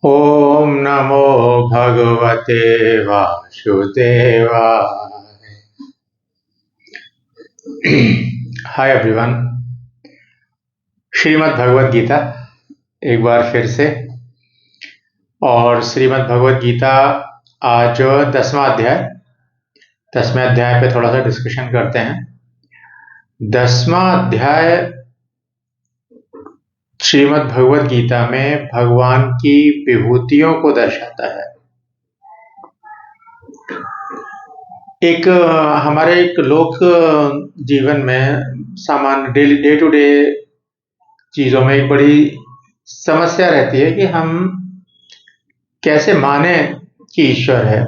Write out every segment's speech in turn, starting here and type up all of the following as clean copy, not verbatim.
ओम नमो भगवते वासुदेवाय। Hi everyone. श्रीमद् भगवद गीता एक बार फिर से। और श्रीमद् भगवद गीता आज 10वां अध्याय 10वें अध्याय पे थोड़ा सा डिस्कशन करते हैं। 10वां अध्याय श्रीमद् भगवद गीता में भगवान की विभूतियों को दर्शाता है। हमारे एक लोक जीवन में सामान्य डे टू डे चीजों में एक बड़ी समस्या रहती है कि हम कैसे माने कि ईश्वर है।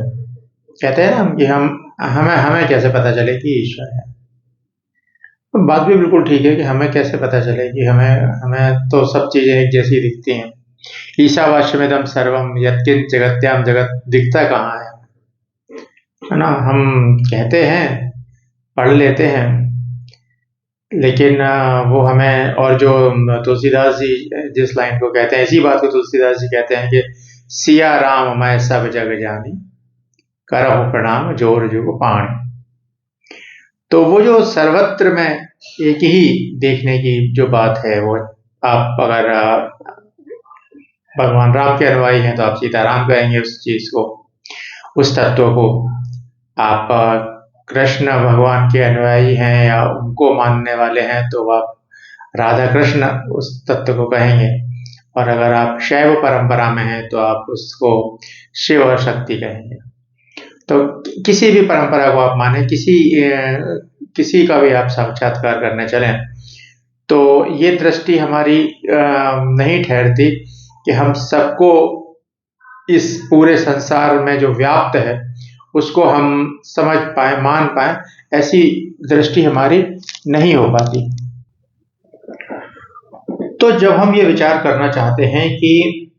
कहते हैं ना कि हमें कैसे पता चले कि ईश्वर है। तो बात भी बिल्कुल ठीक है कि हमें कैसे पता चले कि हमें तो सब चीजें एक जैसी दिखती हैं। ईशावास्यमिदं सर्वम यत्किंच जगत्याम जगत दिखता कहाँ है ना। हम कहते हैं, पढ़ लेते हैं, लेकिन वो हमें, और जो तुलसीदास जी जिस लाइन को कहते हैं, इसी बात को तुलसीदास जी कहते हैं कि सिया राम मैं सब जग जानी, करहु प्रणाम जोर जुग पाणी। तो वो जो सर्वत्र में एक ही देखने की जो बात है, वो आप अगर भगवान राम के अनुयायी हैं तो आप सीताराम कहेंगे उस चीज को, उस तत्व को। आप कृष्ण भगवान के अनुयायी हैं या उनको मानने वाले हैं तो आप राधा कृष्ण उस तत्व को कहेंगे। और अगर आप शैव परंपरा में हैं तो आप उसको शिव और शक्ति कहेंगे। तो किसी भी परंपरा को आप माने, किसी का भी आप साक्षात्कार करने चलें, तो ये दृष्टि हमारी नहीं ठहरती कि हम सबको इस पूरे संसार में जो व्याप्त है उसको हम समझ पाए, मान पाए। ऐसी दृष्टि हमारी नहीं हो पाती। तो जब हम ये विचार करना चाहते हैं कि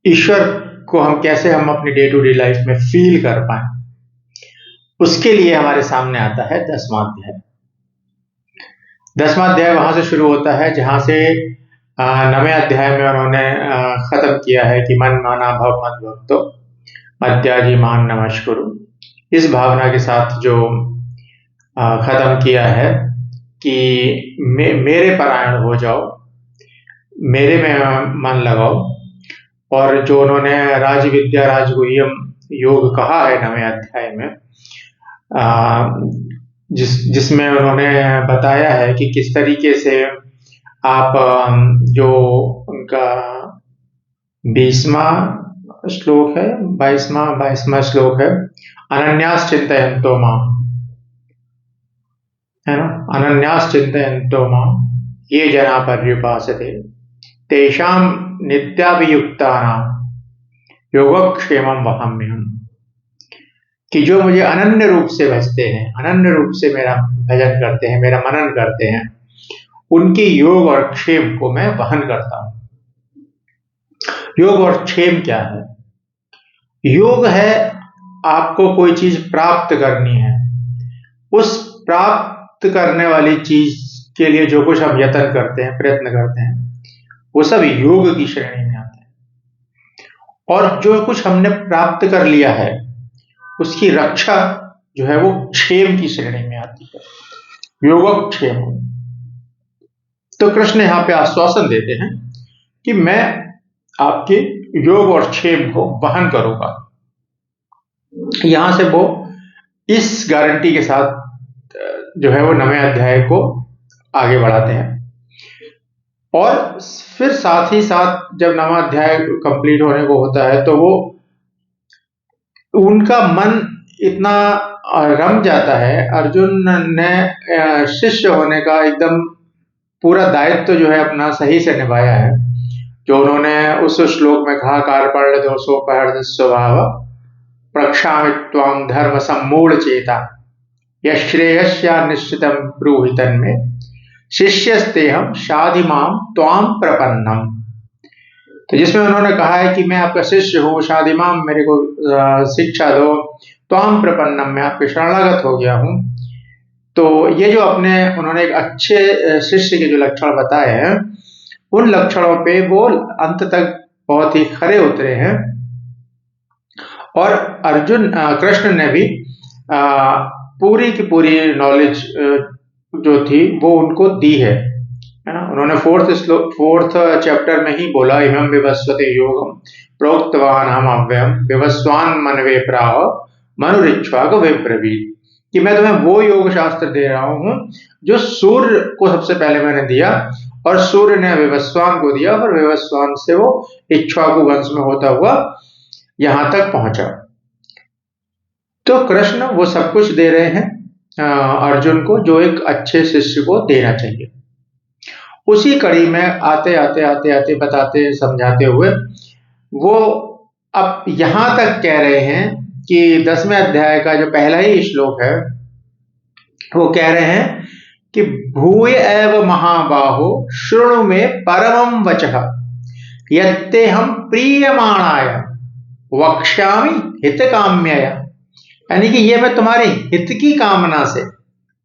ईश्वर को हम अपनी डे टू डे लाइफ में फील कर पाए, उसके लिए हमारे सामने आता है 10वां अध्याय। 10वां अध्याय वहां से शुरू होता है जहां से 9वें अध्याय में उन्होंने खत्म किया है कि मन माना भव मद भक्तो मद्याजी मान नमस्कुरु। इस भावना के साथ जो खत्म किया है कि मेरे परायण हो जाओ, मेरे में मन लगाओ। और जो उन्होंने राज विद्या राजगुह्यम योग कहा है 9वें अध्याय में, जिसमें उन्होंने बताया है कि किस तरीके से आप जो उनका 20वां श्लोक है, 22वां श्लोक है, अनन्यास चिंतयन्तो माम, है ना। अनन्यास चिंतयन्तो माम ये जना पर्युपासते तेषां नित्याभियुक्तानां योगक्षेमं वहाम्यहम्। कि जो मुझे अनन्य रूप से भजते हैं, अनन्य रूप से मेरा भजन करते हैं, मेरा मनन करते हैं, उनकी योग और क्षेम को मैं वहन करता हूं। योग और क्षेम क्या है? योग है आपको कोई चीज प्राप्त करनी है, उस प्राप्त करने वाली चीज के लिए जो कुछ हम यत्न करते हैं, प्रयत्न करते हैं, वो सब योग की श्रेणी में आता है। और जो कुछ हमने प्राप्त कर लिया है उसकी रक्षा जो है वो क्षेम की श्रेणी में आती है, योगक्षेम। तो कृष्ण यहां पे आश्वासन देते हैं कि मैं आपके योग और क्षेम को वहन करूंगा। यहां से वो इस गारंटी के साथ जो है वो 9वें अध्याय को आगे बढ़ाते हैं। और फिर साथ ही साथ जब 9वां अध्याय कंप्लीट होने को होता है तो वो उनका मन इतना रम जाता है। अर्जुन ने शिष्य होने का एकदम पूरा दायित्व जो है अपना सही से निभाया है। जो उन्होंने उस श्लोक में कहा, कार्पण्य दोषोपहर्ष स्वभाव प्रक्षामि त्वां धर्म सम्मूढ़ चेता यश्रेयस्या निश्चितम ब्रूहि तन्मे शिष्यस्तेहम शाधिमाम त्वां प्रपन्नम। तो जिसमें उन्होंने कहा है कि मैं आपका शिष्य हूं, शाधिमाम मेरे को शिक्षा दो, त्वां प्रपन्नम मैं आपके शरणागत हो गया हूं। तो ये जो उन्होंने एक अच्छे शिष्य के जो लक्षण बताए हैं, उन लक्षणों पे वो अंत तक बहुत ही खरे उतरे हैं। और अर्जुन कृष्ण ने भी पूरी की पूरी नॉलेज जो थी वो उनको दी है ना। उन्होंने फोर्थ चैप्टर में ही बोला, इमं विवस्वते योगम प्रोक्तवान हम अव्ययम विवस्वान मनवे प्राह मनुरिच्छ्वाक विब्रवीत, कि मैं तुम्हें वो योग शास्त्र दे रहा हूं जो सूर्य को सबसे पहले मैंने दिया, और सूर्य ने विवस्वान को दिया, और विवस्वान से वो इक्ष्वाकु वंश में होता हुआ यहां तक पहुंचा। तो कृष्ण वो सब कुछ दे रहे हैं अर्जुन को, जो एक अच्छे शिष्य को देना चाहिए। उसी कड़ी में आते आते बताते समझाते हुए वो अब यहां तक कह रहे हैं कि 10वें अध्याय का जो पहला ही श्लोक है वो कह रहे हैं कि भूय एव महाबाहो शृणु में परमं वचः यत्ते हम प्रीयमाणाय वक्ष्यामि हितकाम्यया, यानी कि ये मैं तुम्हारे हित की कामना से,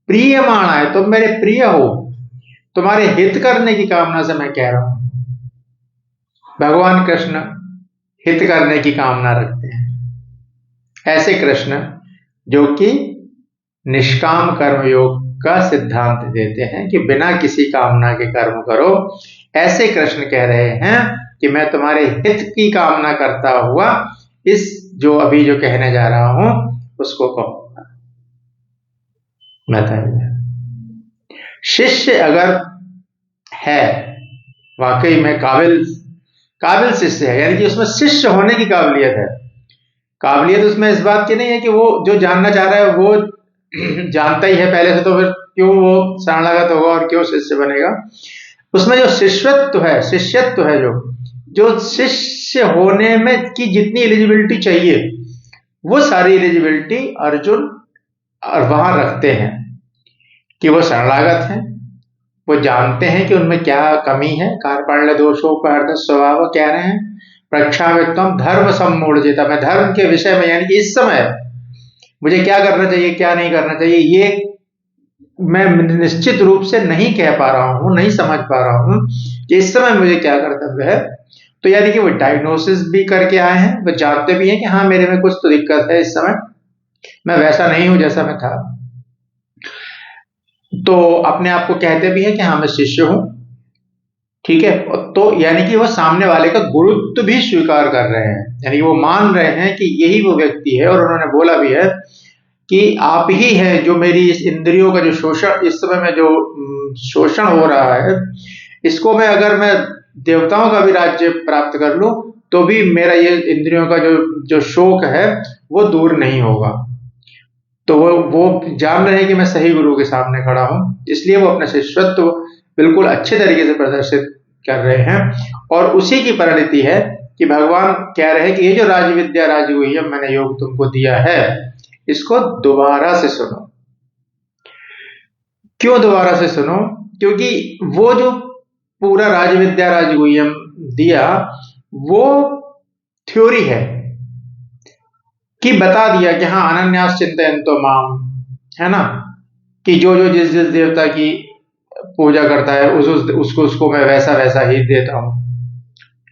प्रीयमाणाय तुम मेरे प्रिय हो, तुम्हारे हित करने की कामना से मैं कह रहा हूं। भगवान कृष्ण हित करने की कामना रखते हैं। ऐसे कृष्ण जो कि निष्काम कर्म योग का सिद्धांत देते हैं कि बिना किसी कामना के कर्म करो, ऐसे कृष्ण कह रहे हैं कि मैं तुम्हारे हित की कामना करता हुआ इस जो अभी जो कहने जा रहा हूं उसको कहूंगा। बताइए, शिष्य अगर है वाकई में काबिल शिष्य है, यानी कि उसमें शिष्य होने की काबिलियत है। काबिलियत उसमें इस बात की नहीं है कि वो जो जानना चाह रहा है वो जानता ही है पहले से, तो फिर क्यों वो शरणागत होगा और क्यों शिष्य बनेगा। उसमें जो शिष्यत्व है, जो शिष्य होने में की जितनी एलिजिबिलिटी चाहिए वो सारी एलिजिबिलिटी अर्जुन वहां रखते हैं कि वो शरणागत हैं, वो जानते हैं कि उनमें क्या कमी है। कार्पण्य दोषोपहत स्वभाव कह रहे हैं, प्रक्षामित्वम धर्म सम्मूढ़जिता, मैं धर्म के विषय में यानी कि इस समय मुझे क्या करना चाहिए क्या नहीं करना चाहिए ये मैं निश्चित रूप से नहीं कह पा रहा हूं, नहीं समझ पा रहा हूं कि इस समय मुझे क्या कर्तव्य है। तो यानी कि वो डायग्नोसिस भी करके आए हैं, वो जानते भी हैं कि हाँ मेरे में कुछ तो दिक्कत है, इस समय मैं वैसा नहीं हूं जैसा मैं था। तो अपने आप को कहते भी हैं कि हाँ मैं शिष्य हूं, ठीक है। तो यानी कि वो सामने वाले का गुरुत्व भी स्वीकार कर रहे हैं, यानी वो मान रहे हैं कि यही वो व्यक्ति है। और उन्होंने बोला भी है कि आप ही हैं जो मेरी इस इंद्रियों का जो शोषण, इस समय में जो शोषण हो रहा है, इसको मैं देवताओं का भी राज्य प्राप्त कर लूं तो भी मेरा ये इंद्रियों का जो शोक है वो दूर नहीं होगा। तो वो जान रहे हैं कि मैं सही गुरु के सामने खड़ा हूं, इसलिए वो अपना शिष्यत्व बिल्कुल अच्छे तरीके से प्रदर्शित कर रहे हैं। और उसी की परिणति है कि भगवान कह रहे हैं कि ये जो राजविद्या राजगुह्यम मैंने योग तुमको दिया है, इसको दोबारा से सुनो। क्यों दोबारा से सुनो? क्योंकि वो जो पूरा राजविद्या राजगुह्यम दिया वो थ्योरी है कि बता दिया कि हाँ अनन्यास चिंतयन्तो माम, है ना, कि जो जिस देवता की पूजा करता है उसको मैं वैसा वैसा ही देता हूं।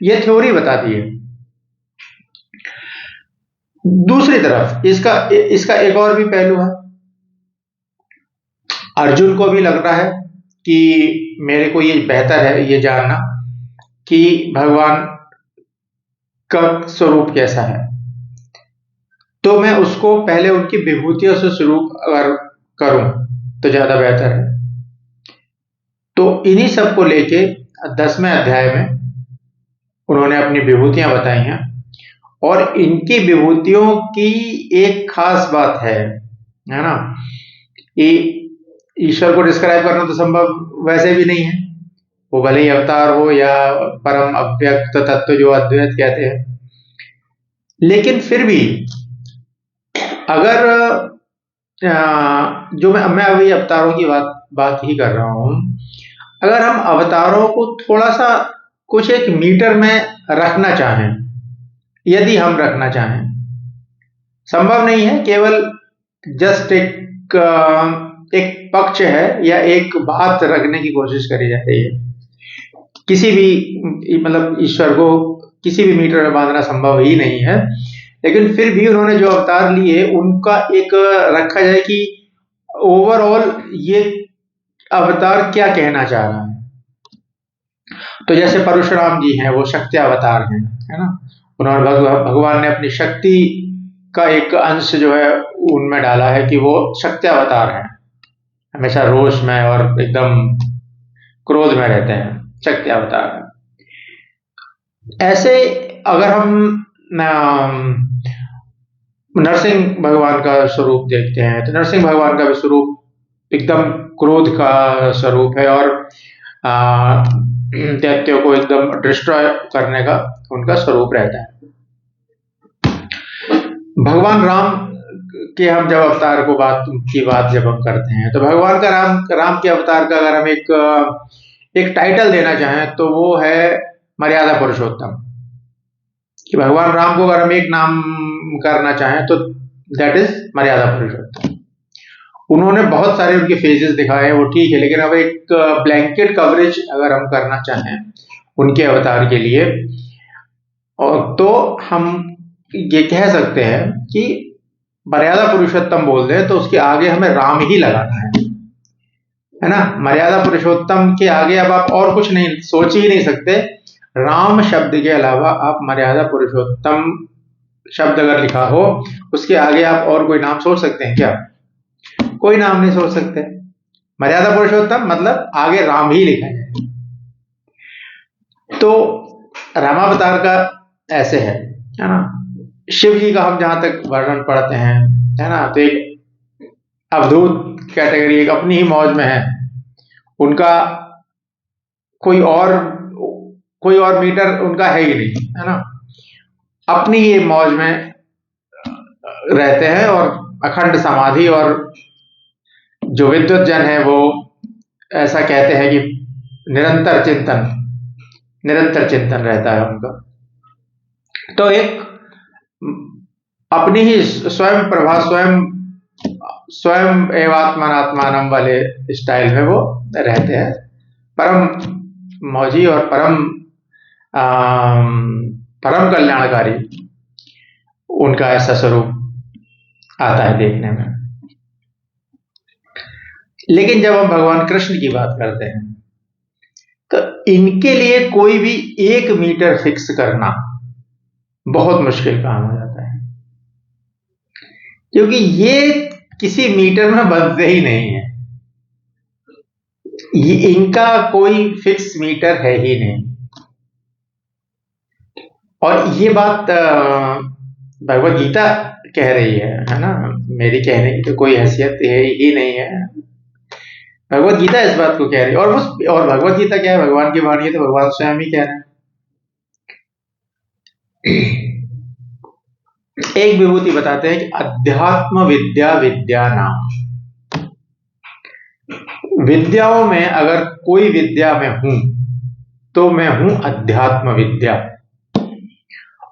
ये थ्योरी बताती है। दूसरी तरफ इसका एक और भी पहलू है। अर्जुन को भी लग रहा है कि मेरे को ये बेहतर है ये जानना कि भगवान का स्वरूप कैसा है, तो मैं उसको पहले उनकी विभूतियों से शुरू अगर करूं तो ज्यादा बेहतर है। तो इन्हीं सब को लेके 10वें अध्याय में उन्होंने अपनी विभूतियां बताई हैं। और इनकी विभूतियों की एक खास बात है ना, कि ईश्वर को डिस्क्राइब करना तो संभव वैसे भी नहीं है, वो भले ही अवतार हो या परम अव्यक्त तत्व जो अद्वैत कहते हैं। लेकिन फिर भी अगर जो मैं अभी अवतारों की बात ही कर रहा हूं, अगर हम अवतारों को थोड़ा सा कुछ एक मीटर में रखना चाहें, यदि हम रखना चाहें, संभव नहीं है, केवल जस्ट एक पक्ष है या एक बात रखने की कोशिश करी जा रही है। किसी भी मतलब ईश्वर को किसी भी मीटर में बांधना संभव ही नहीं है। लेकिन फिर भी उन्होंने जो अवतार लिए उनका एक रखा जाए कि ओवरऑल ये अवतार क्या कहना चाह रहा है। तो जैसे परशुराम जी हैं, वो शक्ति अवतार हैं, है ना। उन्होंने भगवान ने अपनी शक्ति का एक अंश जो है उनमें डाला है कि वो शक्ति अवतार हैं, हमेशा रोष में और एकदम क्रोध में रहते हैं, शक्ति अवतार हैं। ऐसे अगर हम नरसिंह भगवान का स्वरूप देखते हैं तो नरसिंह भगवान का भी स्वरूप एकदम क्रोध का स्वरूप है और दैत्यों को एकदम डिस्ट्रॉय करने का उनका स्वरूप रहता है। भगवान राम के हम जब अवतार को बात जब हम करते हैं तो भगवान का राम के अवतार का अगर हम एक टाइटल देना चाहें तो वो है मर्यादा पुरुषोत्तम। कि भगवान राम को अगर हम एक नाम करना चाहें तो दैट इज मर्यादा पुरुषोत्तम। उन्होंने बहुत सारे उनके फेजेस दिखाए, वो ठीक है, लेकिन अब एक ब्लैंकेट कवरेज अगर हम करना चाहें उनके अवतार के लिए और तो हम ये कह सकते हैं कि मर्यादा पुरुषोत्तम बोल दें तो उसके आगे हमें राम ही लगाना है ना। मर्यादा पुरुषोत्तम के आगे अब आप और कुछ नहीं सोच ही नहीं सकते। राम शब्द के अलावा आप मर्यादा पुरुषोत्तम शब्द अगर लिखा हो उसके आगे आप और कोई नाम सोच सकते हैं क्या? कोई नाम नहीं सोच सकते। मर्यादा पुरुषोत्तम मतलब आगे राम ही लिखा है। तो रामावतार का ऐसे है ना। शिव जी का हम जहां तक वर्णन पढ़ते हैं, है ना, तो एक अवधूत कैटेगरी एक अपनी ही मौज में है। उनका कोई और मीटर उनका है ही नहीं, है ना। अपनी ही मौज में रहते हैं और अखंड समाधि, और जो विद्वत जन है वो ऐसा कहते हैं कि निरंतर चिंतन रहता है उनका। तो एक अपनी ही स्वयं प्रभा स्वयं एवात्मनात्मानम वाले स्टाइल में वो रहते हैं। परम मौजी और परम कल्याणकारी उनका ऐसा स्वरूप आता है देखने में। लेकिन जब हम भगवान कृष्ण की बात करते हैं तो इनके लिए कोई भी 1 मीटर फिक्स करना बहुत मुश्किल काम हो जाता है, क्योंकि ये किसी मीटर में बनते ही नहीं है। ये इनका कोई फिक्स मीटर है ही नहीं। और ये बात भगवत गीता कह रही है ना। मेरी कहने की तो कोई हैसियत है ही नहीं है। भगवत गीता इस बात को कह रही है। और भगवत गीता क्या है? भगवान की वाणी है, तो भगवान स्वयं ही कह रहे हैं। एक विभूति बताते हैं कि अध्यात्म विद्या नाम। विद्याओं में अगर कोई विद्या में हूं तो मैं हूं अध्यात्म विद्या।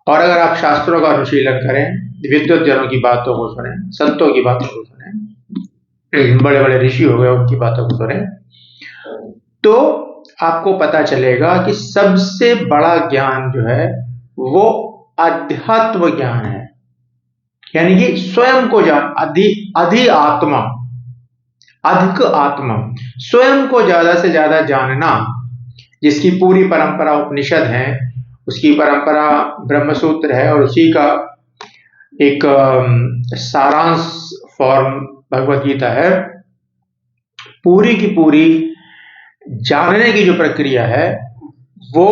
और अगर आप शास्त्रों का अनुशीलन करें, विद्वत जनों की बातों को सुने, संतों की बातों को सुने, बड़े बड़े ऋषि हो गए उनकी बातों को सुने, तो आपको पता चलेगा कि सबसे बड़ा ज्ञान जो है वो अध्यात्म ज्ञान है। यानी कि स्वयं को जान, अधिक आत्मा, स्वयं को ज्यादा से ज्यादा जानना, जिसकी पूरी परंपरा उपनिषद है, उसकी परंपरा ब्रह्मसूत्र है, और उसी का एक सारांश फॉर्म भगवत गीता है। पूरी की पूरी जानने की जो प्रक्रिया है वो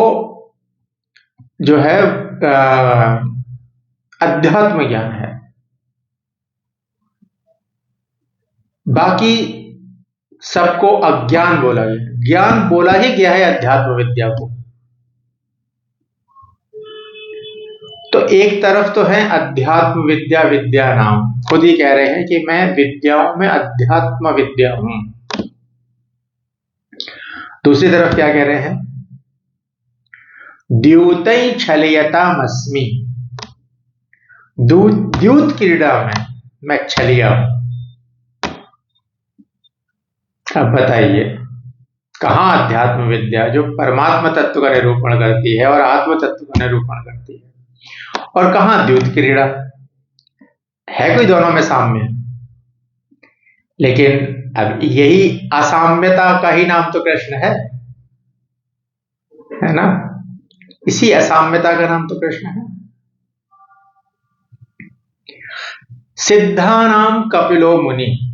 जो है अध्यात्म ज्ञान है। बाकी सबको अज्ञान बोला गया, ज्ञान बोला ही गया है अध्यात्म विद्या को। तो एक तरफ तो है अध्यात्म विद्या नाम, खुद ही कह रहे हैं कि मैं विद्याओं में अध्यात्म विद्या हूं। दूसरी तरफ क्या कह रहे हैं? द्यूतै छलयतामस्मि, द्यूत क्रीड़ा में मैं छलिया हूं। अब बताइए कहाँ अध्यात्म विद्या जो परमात्मा तत्व का निरूपण करती है और आत्म तत्व का निरूपण करती है, और कहाँ द्यूत क्रीड़ा है, कोई दोनों में साम्य। लेकिन अब यही असाम्यता का ही नाम तो कृष्ण है ना, इसी असाम्यता का नाम तो कृष्ण है। सिद्धानाम कपिलो मुनि,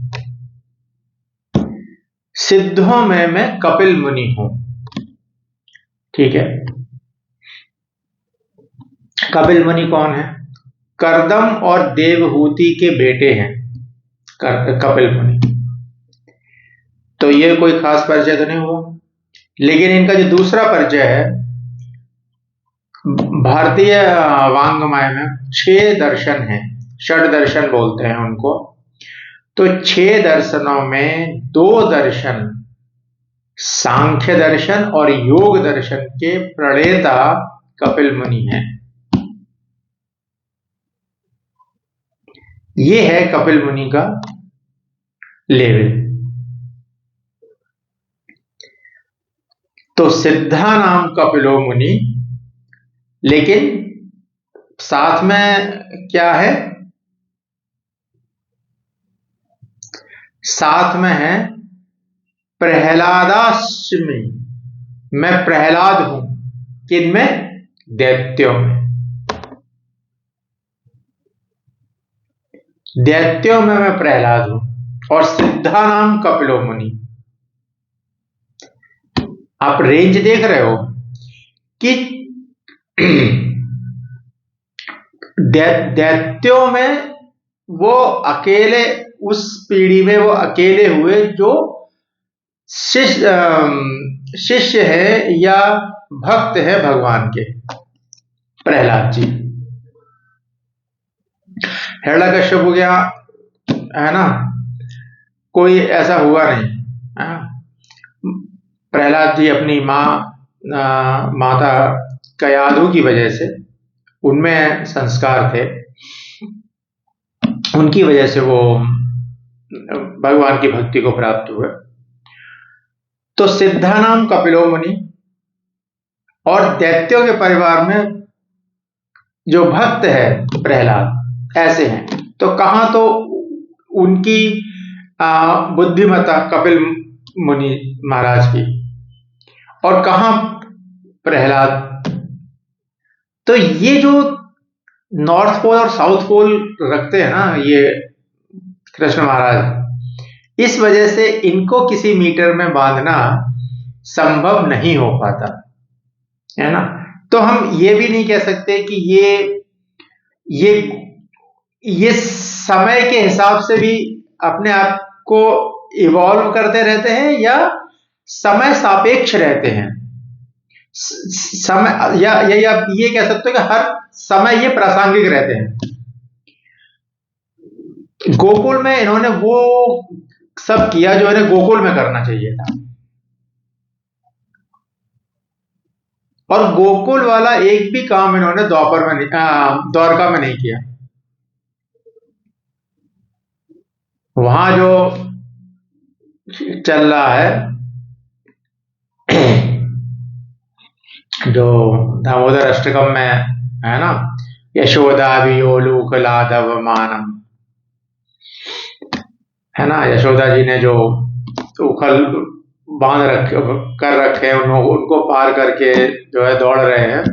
सिद्धों में मैं कपिल मुनि हूं। ठीक है, कपिल मुनि कौन है? करदम और देवहूति के बेटे हैं कपिल मुनि। तो ये कोई खास परिचय तो नहीं हुआ, लेकिन इनका जो दूसरा परिचय है, भारतीय वांग्मय में 6 दर्शन हैं, षड दर्शन बोलते हैं उनको। तो 6 दर्शनों में 2 दर्शन सांख्य दर्शन और योग दर्शन के प्रणेता कपिल मुनि हैं। ये है कपिल मुनि का लेवल। तो सिद्धा नाम कपिलो मुनि, लेकिन साथ में क्या है? साथ में है प्रहलादाश्मी, मैं प्रहलाद हूं। किनमें? दैत्यों में। दैत्यों में मैं प्रहलाद हूं। और सिद्धा नाम कपिलो मुनि, आप रेंज देख रहे हो कि दैत्यों में वो अकेले, उस पीढ़ी में वो अकेले हुए जो शिष्य है या भक्त है भगवान के, प्रहलाद जी। हिरण्यकश्यप हो गया, है ना, कोई ऐसा हुआ नहीं है। प्रहलाद जी अपनी माता कयाधु की वजह से, उनमें संस्कार थे, उनकी वजह से वो भगवान की भक्ति को प्राप्त हुए। तो सिद्धा नाम कपिलो मुनि, और दैत्यों के परिवार में जो भक्त है प्रहलाद, ऐसे हैं। तो कहां तो उनकी बुद्धिमत्ता कपिल मुनि महाराज की, और कहां प्रहलाद। तो ये जो नॉर्थ पोल और साउथ पोल रखते हैं ना ये कृष्ण महाराज, इस वजह से इनको किसी मीटर में बांधना संभव नहीं हो पाता, है ना। तो हम ये भी नहीं कह सकते कि ये समय के हिसाब से भी अपने आप को इवॉल्व करते रहते हैं या समय सापेक्ष रहते हैं। समय या आप ये कह सकते हो कि हर समय ये प्रासंगिक रहते हैं। गोकुल में इन्होंने वो सब किया जो इन्हें गोकुल में करना चाहिए था, और गोकुल वाला एक भी काम इन्होंने द्वारका में नहीं किया। वहां जो चल रहा है, जो दामोदर अष्टकम में है ना, यशोदा वियोलूक लाघव मानम, है ना, यशोदा जी ने जो उखल बांध कर रखे उनको पार करके जो है दौड़ रहे हैं।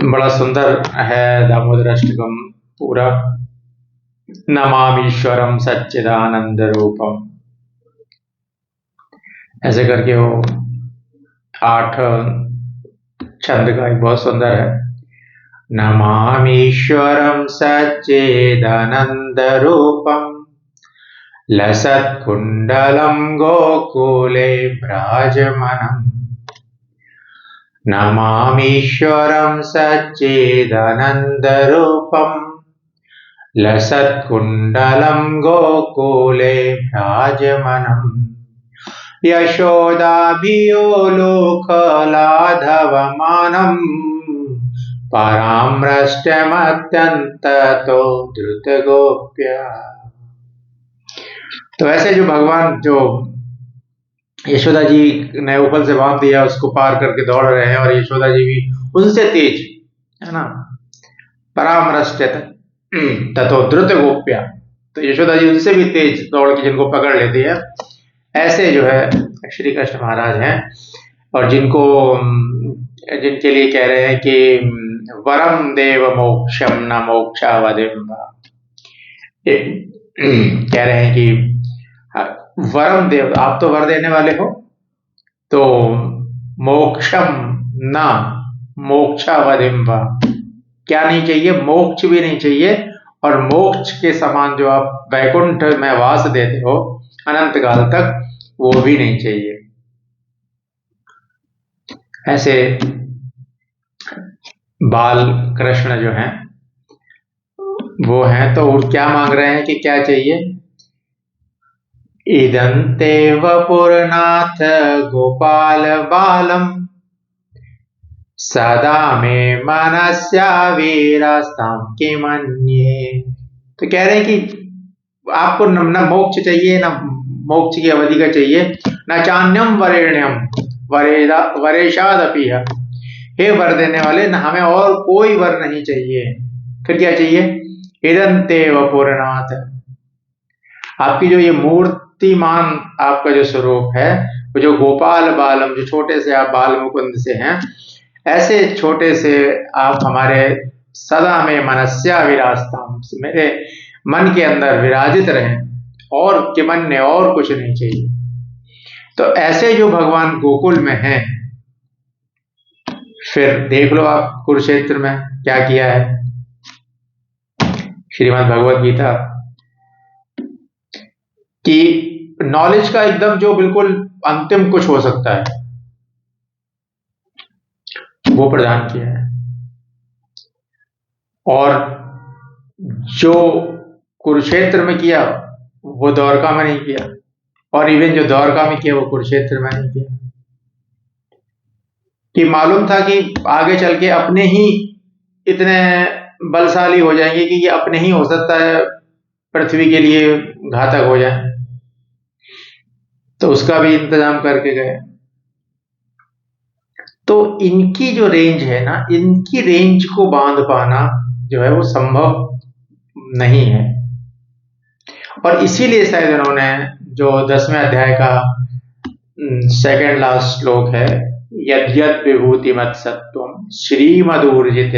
बड़ा सुंदर है दामोदर अष्टकम पूरा। नमामीश्वरम सच्चिदानंद रूपम, ऐसे करके वो 8 छंद का एक बहुत सुंदर है। नमामीश्वरम सच्चिदानंद रूपम लसत्कुंडलम गोकुले भ्राजमानम्। नमामीश्वरम सच्चिदानंद रूपम लसत्कुंडलम गोकुले भ्राजमानम्। यशोदाभियोलोकलाघवमानम् परामृष्टमत्यन्ततो द्रुतगोप्या। तो ऐसे जो भगवान जो यशोदा जी ने ऊपर से बांध दिया, उसको पार करके दौड़ रहे हैं, और यशोदा जी भी उनसे तेज, है ना। परामृष्टत ततो द्रुत गोप्या, तो यशोदा जी उनसे भी तेज दौड़ के जिनको पकड़ लेती है। ऐसे जो है श्री कृष्ण महाराज हैं, और जिनको जिनके लिए कह रहे हैं कि वरम देव मोक्षम न मोक्षावधिम, कह रहे हैं कि वरम देव, आप तो वर देने वाले हो, तो मोक्षम न मोक्षावधिम, क्या नहीं चाहिए, मोक्ष भी नहीं चाहिए, और मोक्ष के समान जो आप वैकुंठ में वास देते हो अनंत काल तक, वो भी नहीं चाहिए। ऐसे बाल कृष्ण जो हैं वो हैं, तो वो क्या मांग रहे हैं कि क्या चाहिए, इदंते वपुरनाथ गोपाल बालम सदा में मनस्या वीरास्ताम के मन्ये। तो कह रहे हैं कि आपको न मोक्ष चाहिए, न मोक्ष की अवधि का चाहिए, न चान्यम वरेण्यम वरेशादपि, हे वर देने वाले, न हमें और कोई वर नहीं चाहिए। फिर क्या चाहिए, इदंते वपुरनाथ, आपकी जो ये मूर्तिमान आपका जो स्वरूप है, वो जो गोपाल बालम, जो छोटे से आप बाल मुकुंद से हैं, ऐसे छोटे से आप हमारे सदा में मनस्या विराजताम, मेरे मन के अंदर विराजित रहें, और किमन्य, और कुछ नहीं चाहिए। तो ऐसे जो भगवान गोकुल में हैं, फिर देख लो आप कुरुक्षेत्र में क्या किया है। श्रीमद् भगवत गीता कि नॉलेज का एकदम जो बिल्कुल अंतिम कुछ हो सकता है, वो प्रदान किया है। और जो कुरुक्षेत्र में किया वो द्वारका में नहीं किया, और इवन जो द्वारका में किया वो कुरुक्षेत्र में नहीं किया। कि मालूम था कि आगे चल के अपने ही इतने बलशाली हो जाएंगे कि ये अपने ही हो सकता है पृथ्वी के लिए घातक हो जाए, तो उसका भी इंतजाम करके गए। तो इनकी जो रेंज है ना, इनकी रेंज को बांध पाना जो है वो संभव नहीं है। और इसीलिए शायद उन्होंने जो 10वें अध्याय का सेकंड लास्ट श्लोक है, यद्यद विभूति मत सत्वम श्रीमदूर्जित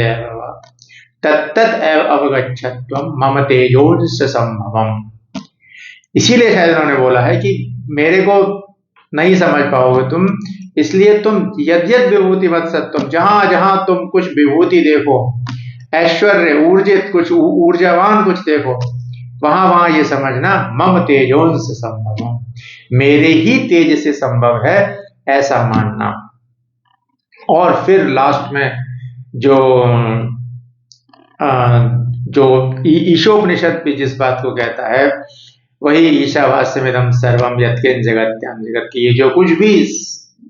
तत्तत एव अवगच्छत्वम मम तेजोंस संभवम, इसीलिए शायद उन्होंने बोला है कि मेरे को नहीं समझ पाओगे तुम, इसलिए तुम यद्यद विभूति मत सत्वम, जहां जहां तुम कुछ विभूति देखो, ऐश्वर्य, ऊर्जित कुछ, ऊर्जावान कुछ देखो, वहां वहां ये समझना मम तेजोंस संभवम, मेरे ही तेज से संभव है, ऐसा मानना। और फिर लास्ट में जो ईशोपनिषद भी जिस बात को कहता है, वही ईशावास्यमिदं सर्वम यत्किंच जगत्याम जगत, की ये जो कुछ भी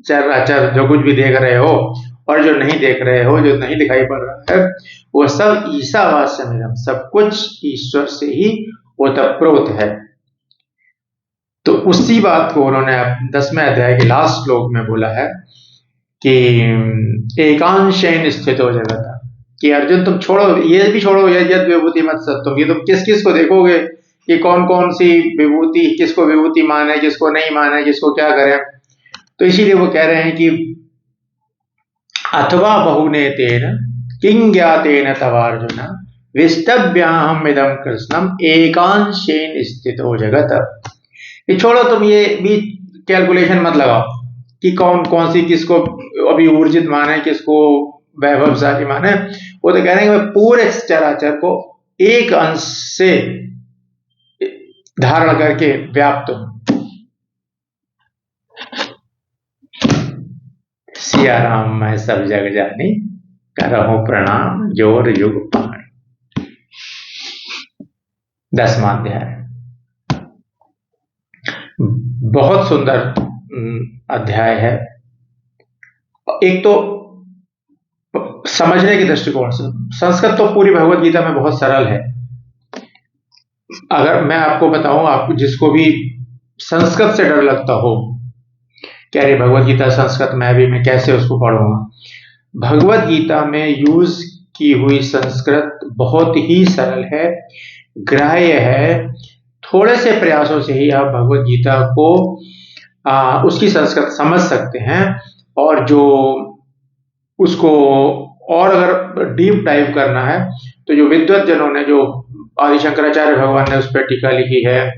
चर अचर, जो कुछ भी देख रहे हो और जो नहीं देख रहे हो, जो नहीं दिखाई पड़ रहा है, वो सब ईशावास्यमिदं, सब कुछ ईश्वर से ही ओतप्रोत है। तो उसी बात को उन्होंने 10वें अध्याय के लास्ट श्लोक में बोला है कि एकांशेन स्थितो जगत, कि अर्जुन तुम छोड़ो, ये भी छोड़ो, यद्यद विभूति मत सत्वम, ये तुम किस किस को देखोगे कि कौन कौन सी विभूति, किसको विभूति माने, किसको नहीं माने, किसको क्या करें। तो इसीलिए वो कह रहे हैं कि अथवा बहुने तेन किं ज्ञातेन तवार्जुन विष्टभ्याहम इदं कृष्णम एकांशेन स्थितो जगत। ये छोड़ो, तुम ये भी कैलकुलेशन मत लगाओ कि कौन कौन सी किसको अभी ऊर्जित माने, किसको वैभवशाली माने। वो तो कह रहे हैं कि मैं पूरे चराचर को एक अंश से धारण करके व्याप्त हूं। सिया राम मैं सब जग जानी, करहूं प्रणाम जोर युग पाणी। 10वां अध्याय बहुत सुंदर अध्याय है। एक तो समझने के दृष्टिकोण से संस्कृत तो पूरी भगवत गीता में बहुत सरल है। अगर मैं आपको बताऊं, आपको जिसको भी संस्कृत से डर लगता हो, कह रहे भगवत गीता संस्कृत में भी मैं कैसे उसको पढ़ूंगा। भगवत गीता में यूज की हुई संस्कृत बहुत ही सरल है, ग्राह्य है। थोड़े से प्रयासों से ही आप भगवत गीता को उसकी संस्कृत समझ सकते हैं। और जो उसको और अगर डीप डाइव करना है तो जो विद्वत जनों ने, जो आदि शंकराचार्य भगवान ने उस पर टीका लिखी है,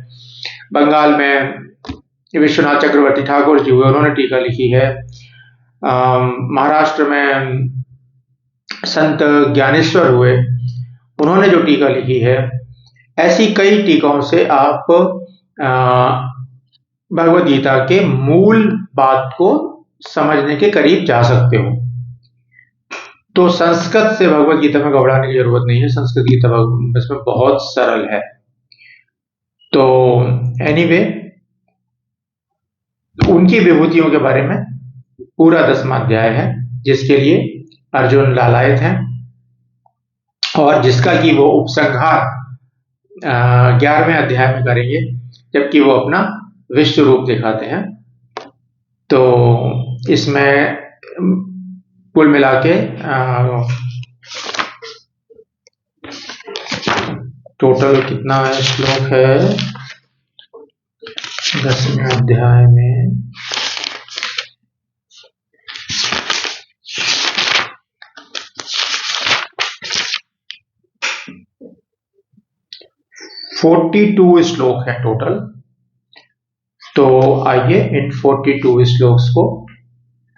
बंगाल में विश्वनाथ चक्रवर्ती ठाकुर जी हुए, उन्होंने टीका लिखी है, महाराष्ट्र में संत ज्ञानेश्वर हुए, उन्होंने जो टीका लिखी है, ऐसी कई टीकाओं से आप भगवत गीता के मूल बात को समझने के करीब जा सकते हो। तो संस्कृत से भगवत गीता में घबराने की जरूरत नहीं है, संस्कृत गीता इसमें बहुत सरल है। तो एनीवे, उनकी विभूतियों के बारे में पूरा 10वां अध्याय है, जिसके लिए अर्जुन लालायित हैं और जिसका कि वो उपसंहार 11वें अध्याय में करेंगे, जबकि वो अपना विश्व रूप दिखाते हैं। तो इसमें कुल मिला के टोटल कितना श्लोक है 10वें अध्याय में? 42 श्लोक है टोटल। तो आइए इन 42 श्लोक्स को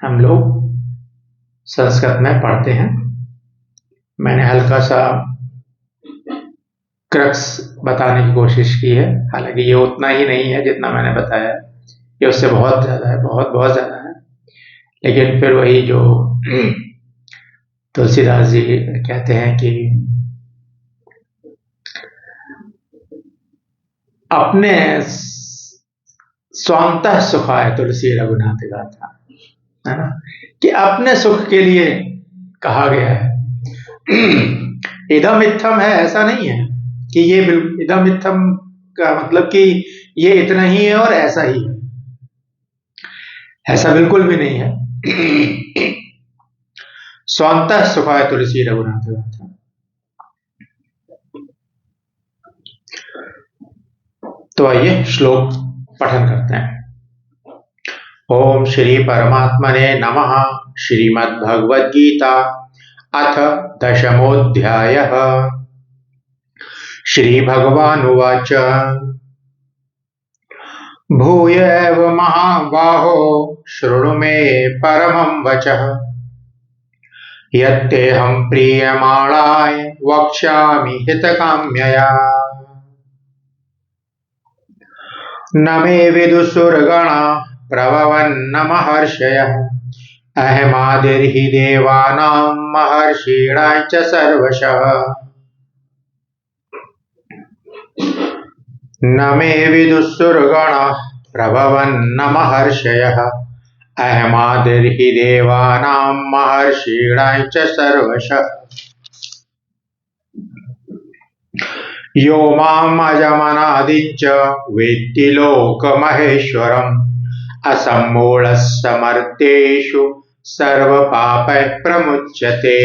हम लोग संस्कृत में पढ़ते हैं। मैंने हल्का सा क्रक्स बताने की कोशिश की है, हालांकि ये उतना ही नहीं है जितना मैंने बताया, ये उससे बहुत ज़्यादा है, बहुत बहुत ज़्यादा है। लेकिन फिर वही जो तुलसीदास जी कहते हैं कि अपने स्वांतः सुखाय तुलसी रघुनाथ गाथा, है ना, कि अपने सुख के लिए कहा गया है। इदम इत्थम है, ऐसा नहीं है कि ये इदम इत्थम का मतलब कि ये इतना ही है और ऐसा ही है, ऐसा बिल्कुल भी नहीं है। स्वांतः सुखाय तुलसी रघुनाथ गाथा। तो आइए श्लोक पठन करते हैं। ओम श्री परमात्मने नमः। श्रीमद्भगवद गीता अथ 10मोऽध्यायः। श्री भगवानुवाच भूय एव महाबाहो शृणु मे परमं वचः यत्तेऽहं प्रीयमाणाय वक्ष्यामि हितकाम्यया। न मे विदुषुर्गणा प्रभवन्न महर्षयः अहमादिर्हि देवानां महर्षीणां च सर्वशः। न मे विदुषुर्गणः प्रभवन्न महर्षयः अहमादिर्हि देवानां महर्षीणां च सर्वशः। यो माम् अजमनादिं च वेत्ति लोकमहेश्वरम् असम्मूढः समर्थेषु सर्वपापैः प्रमुच्यते।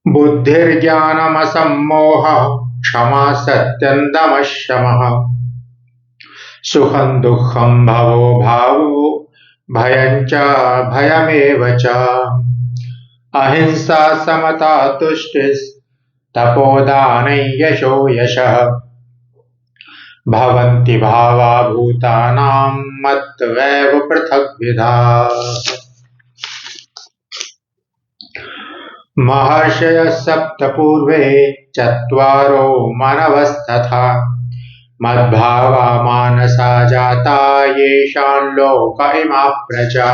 बुद्धिर्ज्ञानमसम्मोहः क्षमा सत्यं दमः शमः सुखं दुःखं भवो भावो भयं च भयमेव च अहिंसा समता तुष्टिस् तपोदानै यशो यशः भवन्ति भावा भूतानां मत्वैव पृथग्विधा। महर्षयः सप्त पूर्वे चत्वारो मनवस्तथा मद्भावा मानसा जाता येषां लोक इमाः प्रजा।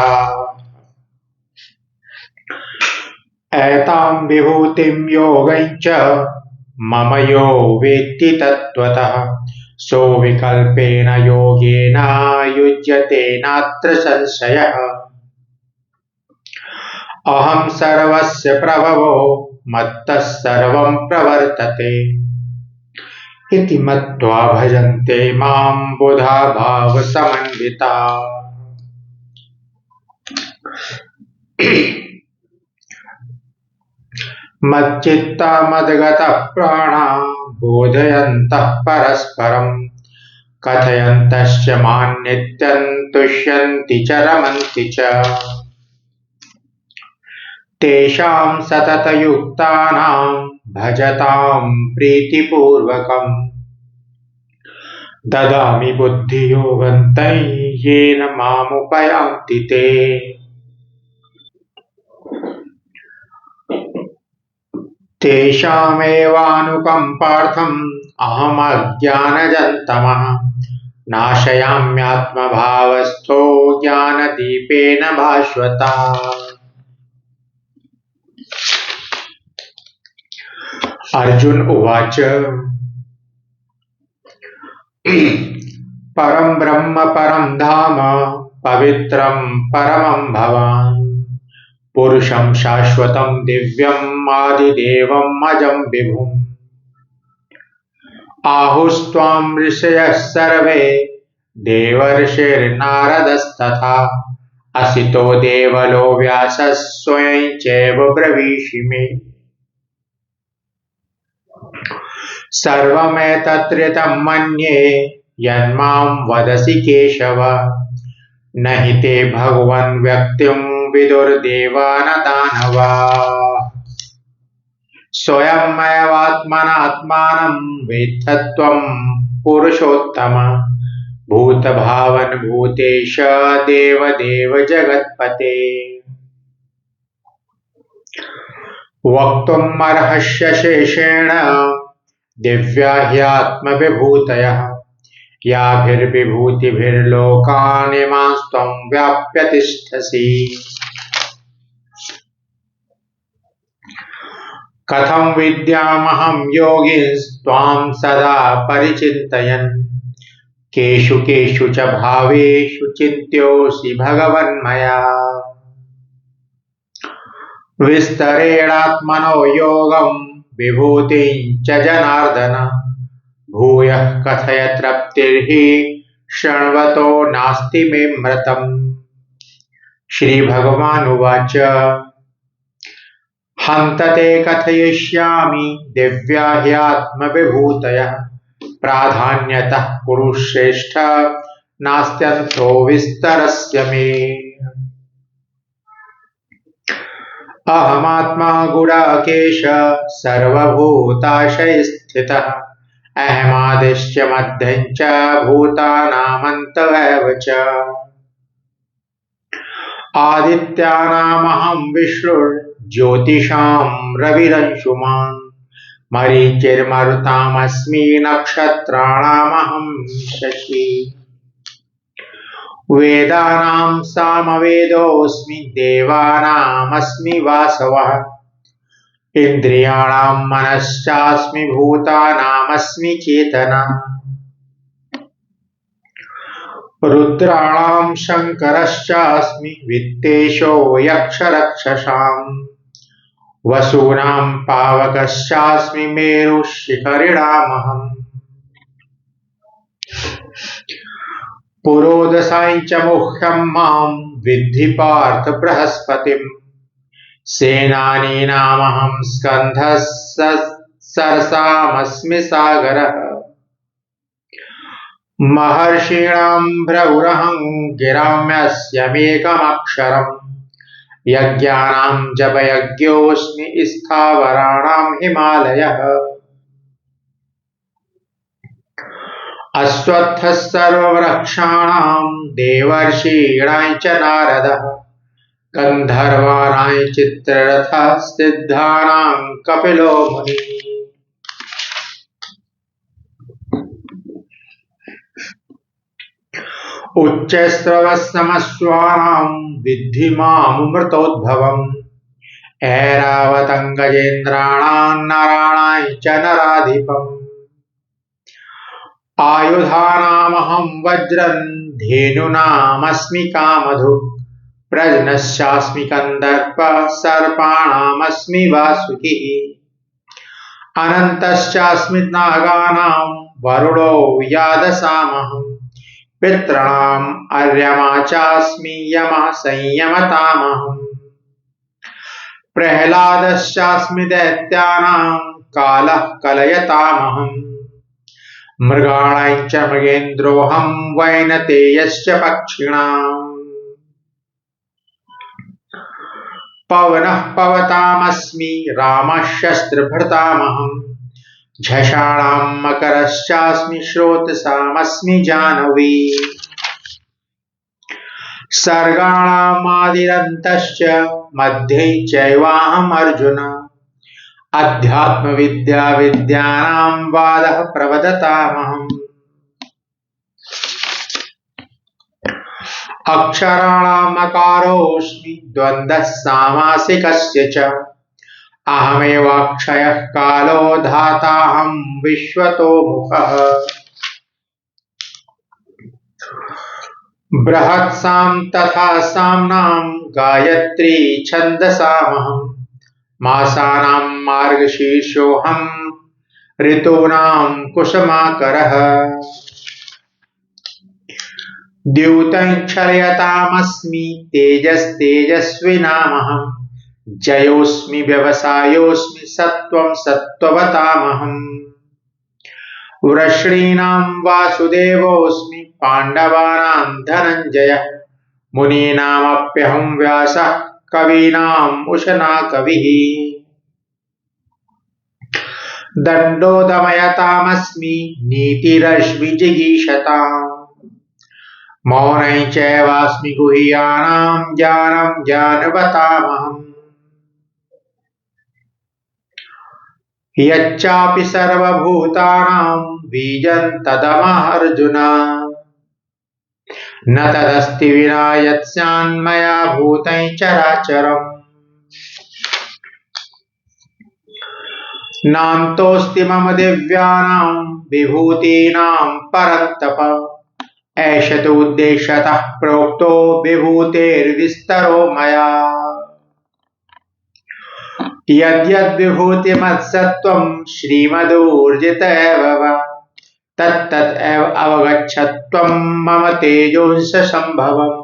एतां विभूतिं योगञ्च मम यो वेत्ति तत्त्वतः सो विकल्पेन योगेन युज्यते नात्र संशयः। अहं सर्वस्य प्रभवो मत्तः सर्वं प्रवर्तते इति मत्वा भजन्ते मां बुधा भाव समन्विता। मच्चित्ता मद्गतः प्राणा बोधयन्तः परस्परं कथयन्तश्च मां नित्यं तुष्यन्ति च रमन्ति च। तेषां सततयुक्तानां भजतां प्रीतिपूर्वकं ददामि बुद्धियोगं तं येन मामुपयान्ति ते। तेषामेवानुकम्पार्थम् अहमज्ञानजन्तमः नाशयाम्यात्मभावस्थो ज्ञानदीपेन भास्वता। अर्जुन उवाच परं ब्रह्म परं धाम पवित्रं परमं भवान् पुरुषं शाश्वतं दिव्यम् आदिदेवम् अजं विभुम् आहुस्त्वां ऋषयः सर्वे देवर्षिर्नारदस्तथा असितो देवलो व्यासः स्वयं चैव ब्रवीषि मे। सर्वमेतत्कृतं मन्ये यन्मां वदसि केशव न हि ते भगवन् व्यक्तिं विदुर्देवा न दानवाः। स्वयमेवात्मनात्मानं वेत्थ त्वं पुरुषोत्तम भूतभावन भूतेश देवदेव जगत्पते। वक्तुम् अर्हस्य शेषेण दिव्या ह्यात्मविभूतयः याभिर्विभूतिभिर्लोकान् इमांस्त्वं व्याप्य तिष्ठसि। कथं विद्यामहं योगिंस्त्वां सदा परिचिन्तयन् केषु केषु च भावेषु चिन्त्योऽसि भगवन्मया। विस्तरेणात्मनो योगं विभूतिं च जनार्दन भूयः कथय तृप्तिर्हि शृण्वतो नास्ति मे मृतम्। श्रीभगवानुवाच हन्त ते कथयिष्यामि दिव्या ह्यात्मविभूतयः प्राधान्यतः कुरु श्रेष्ठ नास्त्यन्तो विस्तरस्य मे। अहमात्मा गुडाकेश सर्वभूताशयस्थितः अहमादिश्च मध्यं च भूतानामन्तमेव च। आदित्यानामहं विष्णुर्ज्योतिषां रविरंशुमान् मरीचिर्मरुतामस्मि नक्षत्राणामहं शशी। वेदानां सामवेदोऽस्मि देवानामस्मि वासवः इन्द्रियाणां मनश्चास्मि भूतानामस्मि चेतना। रुद्राणां शङ्करश्चास्मि वित्तेशो यक्षरक्षसां वसूनां पावकश्चास्मि मेरुशिखरिणामहम्। पुरोदसां च मुख्यं मां विद्धि पार्थ बृहस्पतिम् सेनानीनामहं स्कन्धः सरसामस्मि सागरः। महर्षीणां भ्रगुरहं गिराम्यस्यमेकमक्षरम् यज्ञानां जपयज्ञोऽस्मि स्थावराणां हिमालयः। अश्वत्थः सर्ववृक्षाणां देवर्षीणां च नारदः गन्धर्वाणां चित्ररथः सिद्धानां कपिलो मुनिः। उच्चैस्रवस्समश्वानां विद्धि मामृतोद्भवम् ऐरावतं गजेन्द्राणां नराणां च नराधिपम्। आयुधानामहं वज्रं धेनूनामस्मि कामधुक् प्रजनश्चास्मि कन्दर्पः सर्पाणामस्मि वासुकिः। अनन्तश्चास्मि नागानां वरुणो यादसामहम् पितॄणाम् अर्यमा चास्मि यमः संयमतामहम् प्रह्लादश्चास्मि दैत्यानां कालः कलयतामहम् मृगाणां च मृगेन्द्रोऽहं वैनतेयश्च पक्षिणाम् पवनः पवतामस्मि रामः शस्त्रभृतामहम् झषाणां मकरश्चास्मि स्रोतसामस्मि जाह्नवी सर्गाणामादिरन्तश्च मध्ये चैवाहम् अर्जुन अध्यात्मविद्या विद्यानां वादः प्रवदतामहम् अक्षराणाम् अकारोऽस्मि द्वन्द्वः सामासिकस्य च अहमेवाक्षयः कालो धाताहं विश्वतो मुखः बृहत्सां तथा साम्नां गायत्री छन्दसामहम् मासानां मार्गशीर्षोऽहं ऋतूनां कुसुमाकरः द्यूतं क्षरयतामस्मि तेजस्तेजस्विनामहम् जयोऽस्मि व्यवसायोऽस्मि सत्त्वं सत्त्ववतामहम् वृष्णीनां वासुदेवोऽस्मि पाण्डवानां धनञ्जयः मुनीनामप्यहं व्यासः कवीनाम् उशना कविः दण्डो दमयतामस्मि नीतिरश्मिजिगीषताम् मौनं चैवास्मि गुह्यानां ज्ञानं ज्ञानवतामहम् यच्चापि सर्वभूतानां बीजं तदमः अर्जुन न तदस्ति विना यत् स्यान्मया भूतं चराचरम् नान्तोऽस्ति मम दिव्यानां विभूतीनां परन्तप एष तु उद्देश्यतः प्रोक्तो विभूतेर्विस्तरो मया यद्यद्विभूतिमत्सत्त्वं श्रीमदूर्जित एव वा तत्तत् एव अवगच्छत्वं मम तेजोंश संभवम्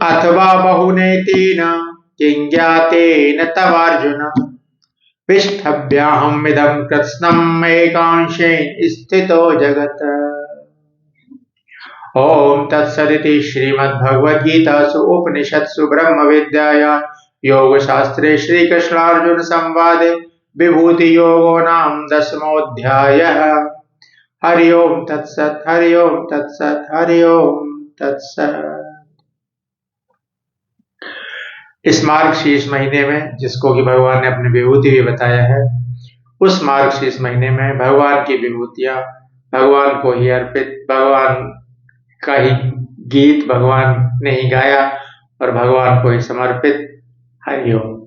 अथवा बहुनेतेन किं ज्ञातेन तवार्जुन विष्टभ्याहमिदं कृत्स्नम् एकांशेन स्थितो जगत्। ओम तत्सदिति श्रीमद्भगवद्गीतासु उपनिषत्सु ब्रह्मविद्यायां योगशास्त्रे श्रीकृष्णार्जुन संवादे विभूति योगो नाम 10मोऽध्यायः। हरि ओम तत्सत् हरि ओम तत्सत् हरि ओम तत्सत्। इस मार्गशीर्ष महीने में जिसको कि भगवान ने अपनी विभूति भी बताया है, उस मार्गशीर्ष महीने में भगवान की विभूतियां भगवान को ही अर्पित, भगवान का ही गीत भगवान ने ही गाया और भगवान को ही समर्पित। हरि ओम।